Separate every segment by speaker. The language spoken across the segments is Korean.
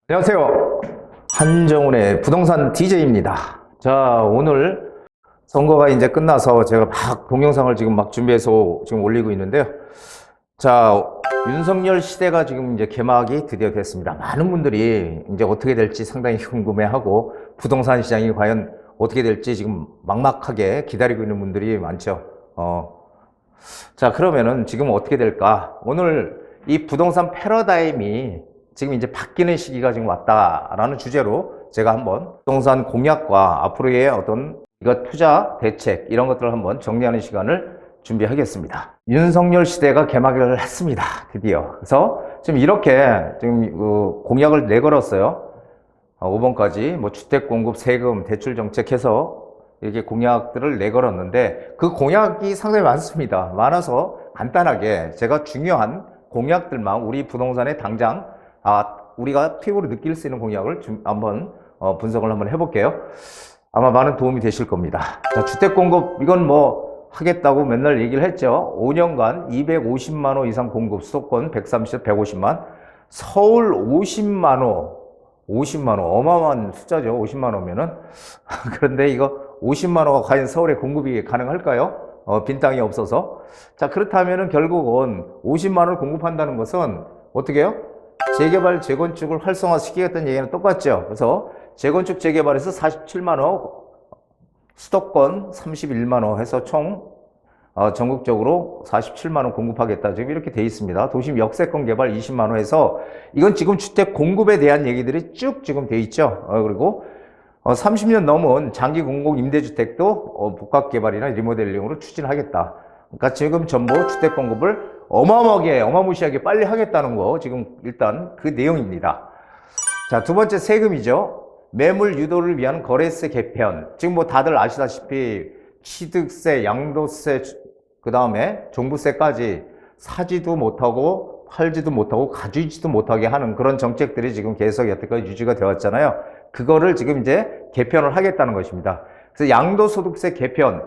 Speaker 1: 안녕하세요. 한정훈의 부동산 DJ입니다. 자, 오늘 선거가 이제 끝나서 제가 막 동영상을 지금 막 준비해서 지금 올리고 있는데요. 자, 윤석열 시대가 지금 이제 개막이 드디어 됐습니다. 많은 분들이 이제 어떻게 될지 상당히 궁금해하고 부동산 시장이 과연 어떻게 될지 지금 막막하게 기다리고 있는 분들이 많죠. 자, 그러면은 지금 어떻게 될까? 오늘 이 부동산 패러다임이 지금 이제 바뀌는 시기가 지금 왔다라는 주제로 제가 한번 부동산 공약과 앞으로의 어떤 이거 투자 대책 이런 것들을 한번 정리하는 시간을 준비하겠습니다. 윤석열 시대가 개막을 했습니다. 드디어. 그래서 지금 이렇게 지금 공약을 내걸었어요. 5번까지 뭐 주택 공급, 세금, 대출 정책 해서 이렇게 공약들을 내걸었는데 그 공약이 상당히 많습니다. 많아서 간단하게 제가 중요한 공약들만 우리 부동산에 당장 우리가 피부로 느낄 수 있는 공약을 한번 분석을 한번 해볼게요. 아마 많은 도움이 되실 겁니다. 자, 주택 공급 이건 뭐 하겠다고 맨날 얘기를 했죠. 5년간 250만 호 이상 공급, 수도권 130, 150만, 서울 50만 호, 50만 호 어마어마한 숫자죠. 50만 호면은 그런데 이거 50만 호가 과연 서울에 공급이 가능할까요? 빈 땅이 없어서. 자, 그렇다면은 결국은 50만 호를 공급한다는 것은 어떻게 해요? 재개발, 재건축을 활성화시키겠다는 얘기는 똑같죠. 그래서 재건축, 재개발에서 47만 호, 수도권 31만 호 해서 총 전국적으로 47만 호 공급하겠다. 지금 이렇게 돼 있습니다. 도심 역세권 개발 20만 호 해서 이건 지금 주택 공급에 대한 얘기들이 쭉 지금 돼 있죠. 그리고 30년 넘은 장기 공공 임대주택도 복합 개발이나 리모델링으로 추진하겠다. 그러니까 지금 전부 주택 공급을 어마무시하게 빨리 하겠다는 거 지금 일단 그 내용입니다. 자, 두 번째 세금이죠. 매물 유도를 위한 거래세 개편. 지금 뭐 다들 아시다시피 취득세, 양도세, 그 다음에 종부세까지 사지도 못하고 팔지도 못하고 가지지도 못하게 하는 그런 정책들이 지금 계속 여태까지 유지가 되었잖아요. 그거를 지금 이제 개편을 하겠다는 것입니다. 그래서 양도소득세 개편,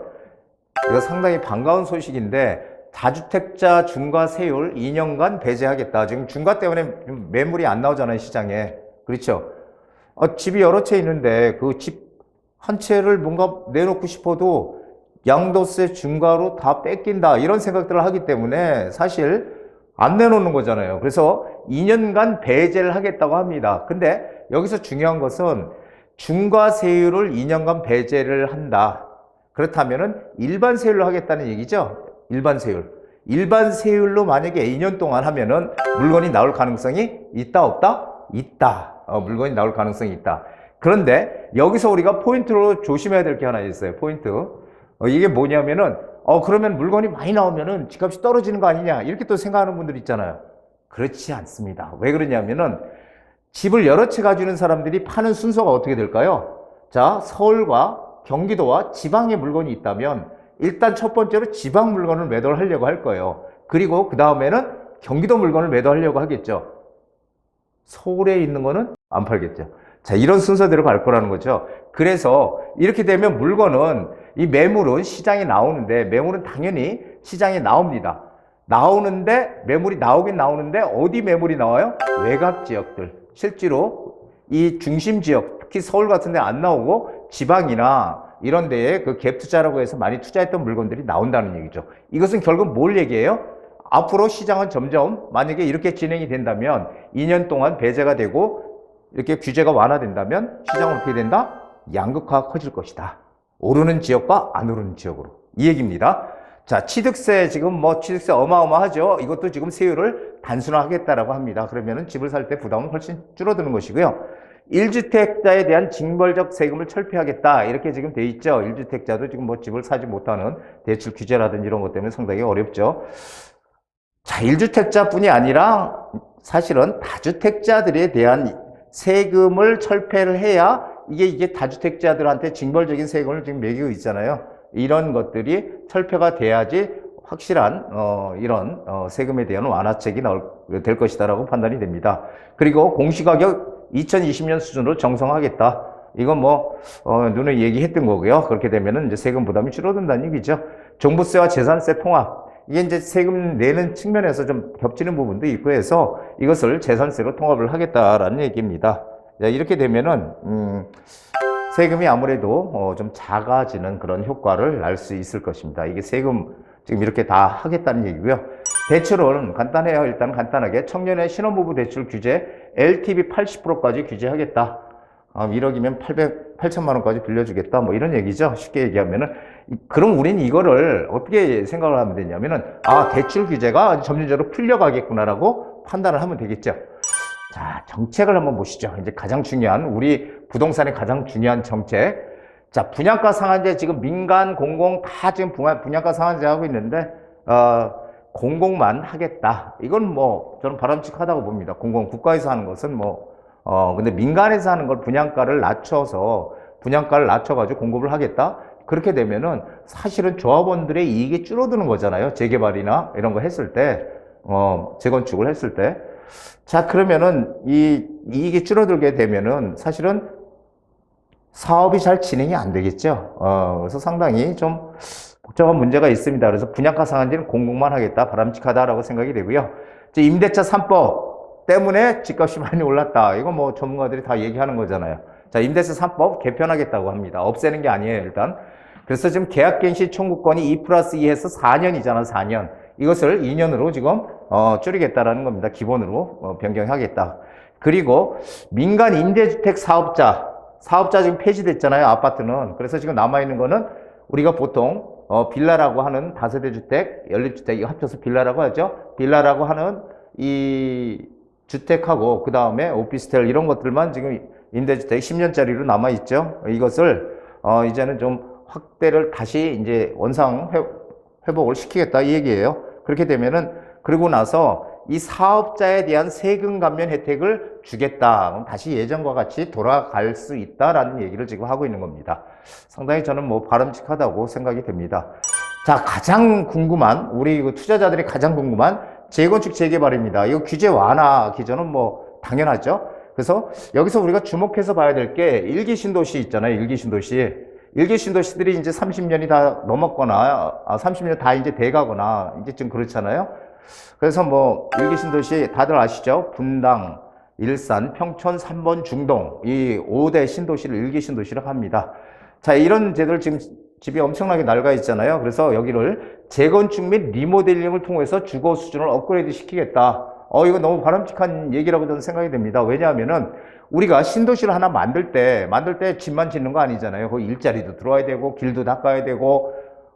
Speaker 1: 이거 상당히 반가운 소식인데 다주택자 중과세율 2년간 배제하겠다. 지금 중과 때문에 매물이 안 나오잖아요, 시장에. 그렇죠? 집이 여러 채 있는데 그 집 한 채를 뭔가 내놓고 싶어도 양도세 중과로 다 뺏긴다. 이런 생각들을 하기 때문에 사실 안 내놓는 거잖아요. 그래서 2년간 배제를 하겠다고 합니다. 근데 여기서 중요한 것은 중과세율을 2년간 배제를 한다. 그렇다면은 일반 세율로 하겠다는 얘기죠. 일반 세율. 일반 세율로 만약에 2년 동안 하면은 물건이 나올 가능성이 있다, 없다? 있다. 물건이 나올 가능성이 있다. 그런데 여기서 우리가 포인트로 조심해야 될 게 하나 있어요. 포인트. 이게 뭐냐면은 그러면 물건이 많이 나오면은 집값이 떨어지는 거 아니냐 이렇게 또 생각하는 분들 있잖아요. 그렇지 않습니다. 왜 그러냐면은 집을 여러 채 가지고 있는 사람들이 파는 순서가 어떻게 될까요? 자, 서울과 경기도와 지방에 물건이 있다면 일단 첫 번째로 지방 물건을 매도를 하려고 할 거예요. 그리고 그 다음에는 경기도 물건을 매도하려고 하겠죠. 서울에 있는 거는 안 팔겠죠. 자, 이런 순서대로 갈 거라는 거죠. 그래서 이렇게 되면 물건은 이 매물은 시장에 나오는데 매물은 당연히 시장에 나옵니다. 나오는데 매물이 나오긴 나오는데 어디 매물이 나와요? 외곽 지역들. 실제로 이 중심 지역, 특히 서울 같은 데 안 나오고 지방이나 이런 데에 그 갭 투자라고 해서 많이 투자했던 물건들이 나온다는 얘기죠. 이것은 결국 뭘 얘기해요? 앞으로 시장은 점점 만약에 이렇게 진행이 된다면 2년 동안 배제가 되고 이렇게 규제가 완화된다면 시장은 어떻게 된다? 양극화가 커질 것이다. 오르는 지역과 안 오르는 지역으로. 이 얘기입니다. 자, 취득세 지금 뭐 취득세 어마어마하죠. 이것도 지금 세율을 단순화하겠다라고 합니다. 그러면은 집을 살 때 부담은 훨씬 줄어드는 것이고요. 1주택자에 대한 징벌적 세금을 철폐하겠다. 이렇게 지금 돼 있죠. 1주택자도 지금 뭐 집을 사지 못하는 대출 규제라든지 이런 것 때문에 상당히 어렵죠. 자, 1주택자뿐이 아니라 사실은 다주택자들에 대한 세금을 철폐를 해야 이게 다주택자들한테 징벌적인 세금을 지금 매기고 있잖아요. 이런 것들이 철폐가 돼야지 확실한 이런 세금에 대한 완화책이 될 것이다라고 판단이 됩니다. 그리고 공시가격 2020년 수준으로 정상화하겠다. 이건 뭐 눈에 얘기했던 거고요. 그렇게 되면은 이제 세금 부담이 줄어든다는 얘기죠. 종부세와 재산세 통합. 이게 이제 세금 내는 측면에서 좀 겹치는 부분도 있고 해서 이것을 재산세로 통합을 하겠다라는 얘기입니다. 이렇게 되면은, 세금이 아무래도 좀 작아지는 그런 효과를 날 수 있을 것입니다. 이게 세금 지금 이렇게 다 하겠다는 얘기고요. 대출은 간단해요. 일단 간단하게 청년의 신혼부부 대출 규제 LTV 80%까지 규제하겠다. 1억이면 8천만 원까지 빌려주겠다. 뭐 이런 얘기죠. 쉽게 얘기하면은. 그럼 우린 이거를 어떻게 생각을 하면 되냐면은, 대출 규제가 점진적으로 풀려가겠구나라고 판단을 하면 되겠죠. 자, 정책을 한번 보시죠. 이제 가장 중요한, 우리 부동산의 가장 중요한 정책. 자, 분양가 상한제 지금 민간, 공공 다 지금 분양가 상한제 하고 있는데, 공공만 하겠다. 이건 뭐, 저는 바람직하다고 봅니다. 공공, 국가에서 하는 것은 뭐, 근데 민간에서 하는 걸 분양가를 낮춰가지고 공급을 하겠다? 그렇게 되면은 사실은 조합원들의 이익이 줄어드는 거잖아요. 재개발이나 이런 거 했을 때, 재건축을 했을 때. 자, 그러면은 이 이익이 줄어들게 되면은 사실은 사업이 잘 진행이 안 되겠죠. 그래서 상당히 좀 복잡한 문제가 있습니다. 그래서 분양가 상한제는 공공만 하겠다. 바람직하다라고 생각이 되고요. 이제 임대차 3법 때문에 집값이 많이 올랐다. 이거 뭐 전문가들이 다 얘기하는 거잖아요. 자, 임대차 3법 개편하겠다고 합니다. 없애는 게 아니에요, 일단. 그래서 지금 계약갱시 청구권이 2+2해서 4년이잖아, 4년. 이것을 2년으로 지금 줄이겠다라는 겁니다. 기본으로 변경하겠다. 그리고 민간 임대주택 사업자 지금 폐지됐잖아요, 아파트는. 그래서 지금 남아있는 거는 우리가 보통 빌라라고 하는 다세대 주택, 연립주택 이거 합쳐서 빌라라고 하죠. 빌라라고 하는 이 주택하고 그 다음에 오피스텔 이런 것들만 지금 임대주택 10년짜리로 남아있죠. 이것을 이제는 좀 확대를 다시 이제 회복을 시키겠다 이 얘기예요. 그렇게 되면은 그러고 나서 이 사업자에 대한 세금 감면 혜택을 주겠다. 그럼 다시 예전과 같이 돌아갈 수 있다라는 얘기를 지금 하고 있는 겁니다. 상당히 저는 뭐 바람직하다고 생각이 됩니다. 자, 가장 궁금한 우리 투자자들이 가장 궁금한 재건축 재개발입니다. 이거 규제 완화 기존은 뭐 당연하죠. 그래서 여기서 우리가 주목해서 봐야 될 게 일기 신도시 있잖아요. 일기 신도시들이 이제 30년이 다 넘었거나 30년 다 이제 돼가거나 이제 좀 그렇잖아요. 그래서 뭐 일기 신도시 다들 아시죠? 분당, 일산, 평촌, 3번, 중동 이 5대 신도시를 일기 신도시라고 합니다. 자, 이런 제들 지금 집이 엄청나게 낡아 있잖아요. 그래서 여기를 재건축 및 리모델링을 통해서 주거 수준을 업그레이드 시키겠다. 이거 너무 바람직한 얘기라고 저는 생각이 됩니다. 왜냐하면은 우리가 신도시를 하나 만들 때 집만 짓는 거 아니잖아요. 거기 일자리도 들어와야 되고 길도 닦아야 되고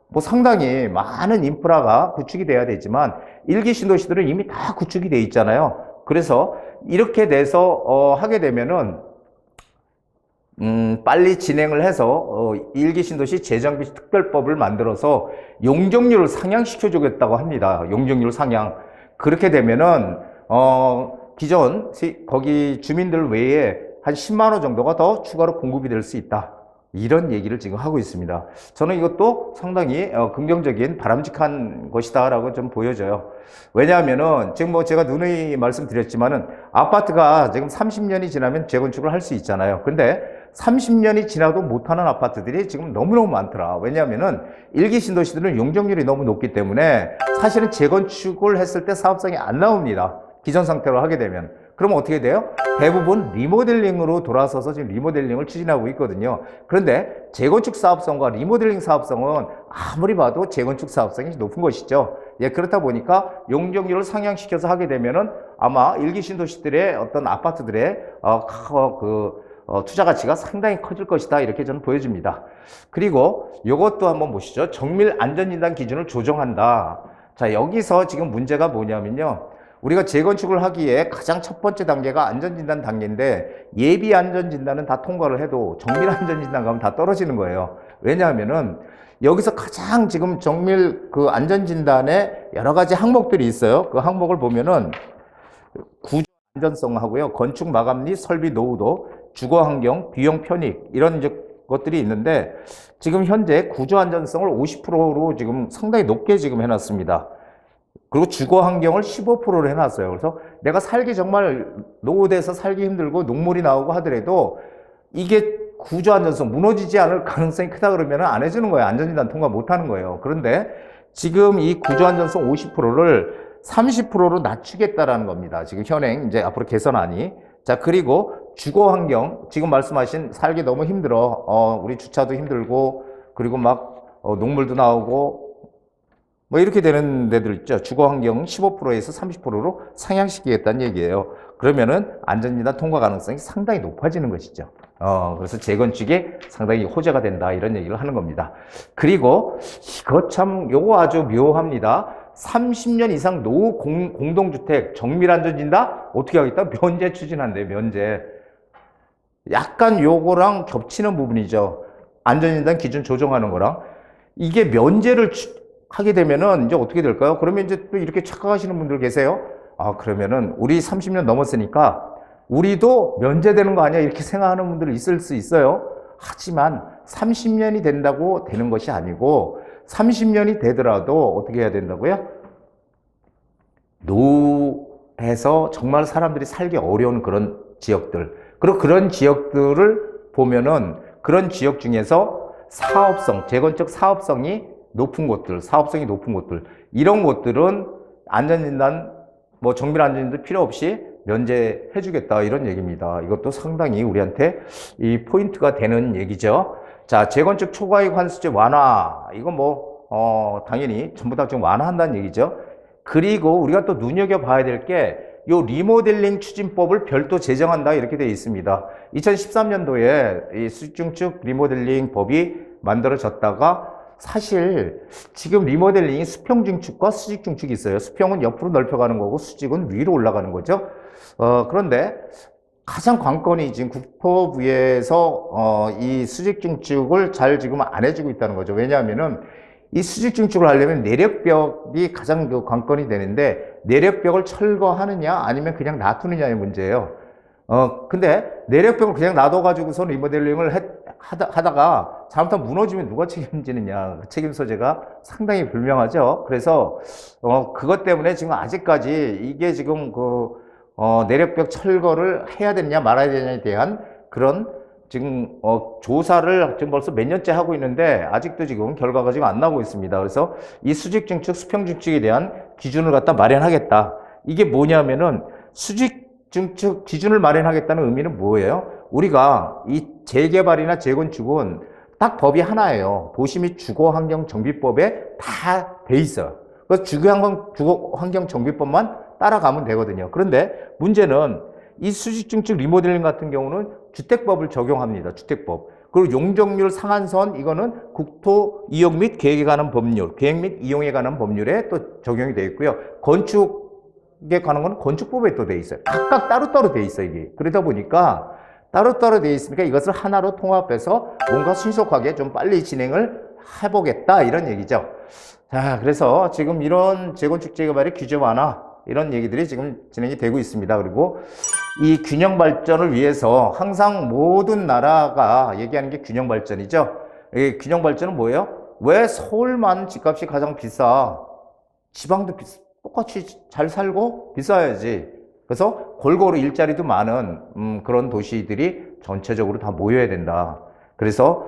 Speaker 1: 뭐 상당히 많은 인프라가 구축이 돼야 되지만 일기 신도시들은 이미 다 구축이 돼 있잖아요. 그래서 이렇게 돼서 하게 되면은 빨리 진행을 해서 일기 신도시 재정비 특별법을 만들어서 용적률을 상향시켜 주겠다고 합니다. 용적률 상향. 그렇게 되면은 기존 거기 주민들 외에 한 10만 원 정도가 더 추가로 공급이 될 수 있다. 이런 얘기를 지금 하고 있습니다. 저는 이것도 상당히 긍정적인 바람직한 것이다라고 좀 보여져요. 왜냐하면은 지금 뭐 제가 누누이 말씀드렸지만은 아파트가 지금 30년이 지나면 재건축을 할 수 있잖아요. 근데 30년이 지나도 못하는 아파트들이 지금 너무너무 많더라. 왜냐하면은 일기 신도시들은 용적률이 너무 높기 때문에 사실은 재건축을 했을 때 사업성이 안 나옵니다. 기존 상태로 하게 되면. 그러면 어떻게 돼요? 대부분 리모델링으로 돌아서서 지금 리모델링을 추진하고 있거든요. 그런데 재건축 사업성과 리모델링 사업성은 아무리 봐도 재건축 사업성이 높은 것이죠. 예, 그렇다 보니까 용적률을 상향시켜서 하게 되면은 아마 일기 신도시들의 어떤 아파트들의 투자 가치가 상당히 커질 것이다. 이렇게 저는 보여집니다. 그리고 이것도 한번 보시죠. 정밀 안전진단 기준을 조정한다. 자, 여기서 지금 문제가 뭐냐면요. 우리가 재건축을 하기에 가장 첫 번째 단계가 안전진단 단계인데 예비 안전진단은 다 통과를 해도 정밀 안전진단 가면 다 떨어지는 거예요. 왜냐하면은 여기서 가장 지금 정밀 안전진단에 여러 가지 항목들이 있어요. 그 항목을 보면은 구조 안전성하고요. 건축 마감리, 설비 노후도, 주거 환경, 비용 편익 이런 것들이 있는데 지금 현재 구조 안전성을 50%로 지금 상당히 높게 지금 해놨습니다. 그리고 주거 환경을 15%로 해놨어요. 그래서 내가 살기 정말 노후돼서 살기 힘들고 녹물이 나오고 하더라도 이게 구조 안전성 무너지지 않을 가능성이 크다 그러면 안 해주는 거예요. 안전진단 통과 못 하는 거예요. 그런데 지금 이 구조 안전성 50%를 30%로 낮추겠다라는 겁니다. 지금 현행 이제 앞으로 개선안이. 자, 그리고 주거 환경, 지금 말씀하신 살기 너무 힘들어. 우리 주차도 힘들고, 그리고 막 녹물도 나오고 뭐 이렇게 되는 데들 있죠. 주거 환경 15%에서 30%로 상향시키겠다는 얘기예요. 그러면은 안전진단 통과 가능성이 상당히 높아지는 것이죠. 그래서 재건축에 상당히 호재가 된다, 이런 얘기를 하는 겁니다. 그리고 이거 참 요거 아주 묘합니다. 30년 이상 노후 공동주택 정밀안전진단 어떻게 하겠다? 면제 추진한대, 면제. 약간 요거랑 겹치는 부분이죠. 안전진단 기준 조정하는 거랑. 이게 면제를 하게 되면은 이제 어떻게 될까요? 그러면 이제 또 이렇게 착각하시는 분들 계세요. 그러면은 우리 30년 넘었으니까 우리도 면제되는 거 아니야? 이렇게 생각하는 분들이 있을 수 있어요. 하지만 30년이 된다고 되는 것이 아니고 30년이 되더라도 어떻게 해야 된다고요? 노후에서 정말 사람들이 살기 어려운 그런 지역들, 그리고 그런 지역들을 보면은 그런 지역 중에서 사업성, 재건축 사업성이 높은 곳들, 사업성이 높은 곳들, 이런 곳들은 안전진단, 뭐 정밀안전진단 필요 없이 면제해 주겠다, 이런 얘기입니다. 이것도 상당히 우리한테 이 포인트가 되는 얘기죠. 자, 재건축 초과이익 환수제 완화, 이건 뭐 당연히 전부 다 좀 완화한다는 얘기죠. 그리고 우리가 또 눈여겨봐야 될 게 요 리모델링 추진법을 별도 제정한다, 이렇게 되어 있습니다. 2013년도에 이 수직중축 리모델링 법이 만들어졌다가 사실 지금 리모델링이 수평중축과 수직중축이 있어요. 수평은 옆으로 넓혀가는 거고 수직은 위로 올라가는 거죠. 그런데 가장 관건이 지금 국토부에서 이 수직중축을 잘 지금 안 해주고 있다는 거죠. 왜냐하면은 이 수직중축을 하려면 내력벽이 가장 그 관건이 되는데, 내력벽을 철거하느냐 아니면 그냥 놔두느냐의 문제예요. 근데 내력벽을 그냥 놔둬가지고서 리모델링을 하다가 잘못하면 무너지면 누가 책임지느냐, 그 책임 소재가 상당히 불명하죠. 그래서 그것 때문에 지금 아직까지 이게 지금 내력벽 철거를 해야 되느냐 말아야 되느냐에 대한 그런 지금 조사를 지금 벌써 몇 년째 하고 있는데 아직도 지금 결과가 지금 안 나오고 있습니다. 그래서 이 수직중축, 수평중축에 대한 기준을 갖다 마련하겠다. 이게 뭐냐면은 수직중축 기준을 마련하겠다는 의미는 뭐예요? 우리가 이 재개발이나 재건축은 딱 법이 하나예요. 도시 및 주거환경정비법에 다 돼 있어요. 그래서 주거환경정비법만 따라가면 되거든요. 그런데 문제는 이 수직중축 리모델링 같은 경우는 주택법을 적용합니다. 주택법. 그리고 용적률 상한선, 이거는 국토 이용 및 계획에 관한 법률, 계획 및 이용에 관한 법률에 또 적용이 되어 있고요. 건축에 관한 건 건축법에 또 되어 있어요. 각각 따로따로 되어 있어요, 이게. 그러다 보니까 따로따로 되어 있으니까 이것을 하나로 통합해서 뭔가 신속하게 좀 빨리 진행을 해보겠다, 이런 얘기죠. 자, 그래서 지금 이런 재건축 재개발의 규제 완화, 이런 얘기들이 지금 진행이 되고 있습니다. 그리고 이 균형 발전을 위해서 항상 모든 나라가 얘기하는 게 균형 발전이죠. 이 균형 발전은 뭐예요? 왜 서울만 집값이 가장 비싸? 지방도 똑같이 잘 살고 비싸야지. 그래서 골고루 일자리도 많은 그런 도시들이 전체적으로 다 모여야 된다. 그래서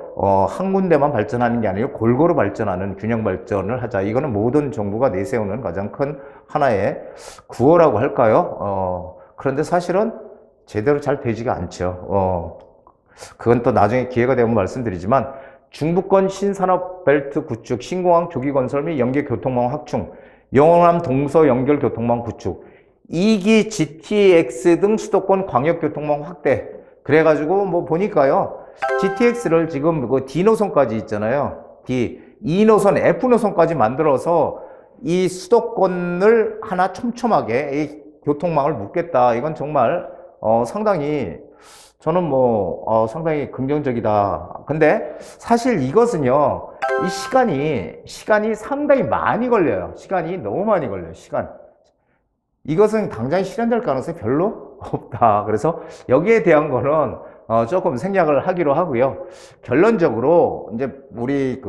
Speaker 1: 한 군데만 발전하는 게 아니고 골고루 발전하는 균형 발전을 하자. 이거는 모든 정부가 내세우는 가장 큰 하나의 구호라고 할까요? 그런데 사실은 제대로 잘 되지가 않죠. 그건 또 나중에 기회가 되면 말씀드리지만, 중부권 신산업 벨트 구축, 신공항 조기 건설 및 연계 교통망 확충, 영호남 동서 연결 교통망 구축, 2기 GTX 등 수도권 광역 교통망 확대. 그래가지고 뭐 보니까요, GTX를 지금 그 D 노선까지 있잖아요. E 노선, F 노선까지 만들어서 이 수도권을 하나 촘촘하게 이 교통망을 묶겠다. 이건 정말 상당히 저는 상당히 긍정적이다. 근데 사실 이것은요, 이 시간이 상당히 많이 걸려요. 시간이 너무 많이 걸려요. 이것은 당장 실현될 가능성이 별로 없다. 그래서 여기에 대한 거는 조금 생략을 하기로 하고요. 결론적으로 이제 우리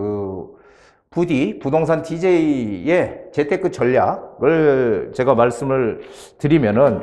Speaker 1: 부동산 DJ의 재테크 전략을 제가 말씀을 드리면은,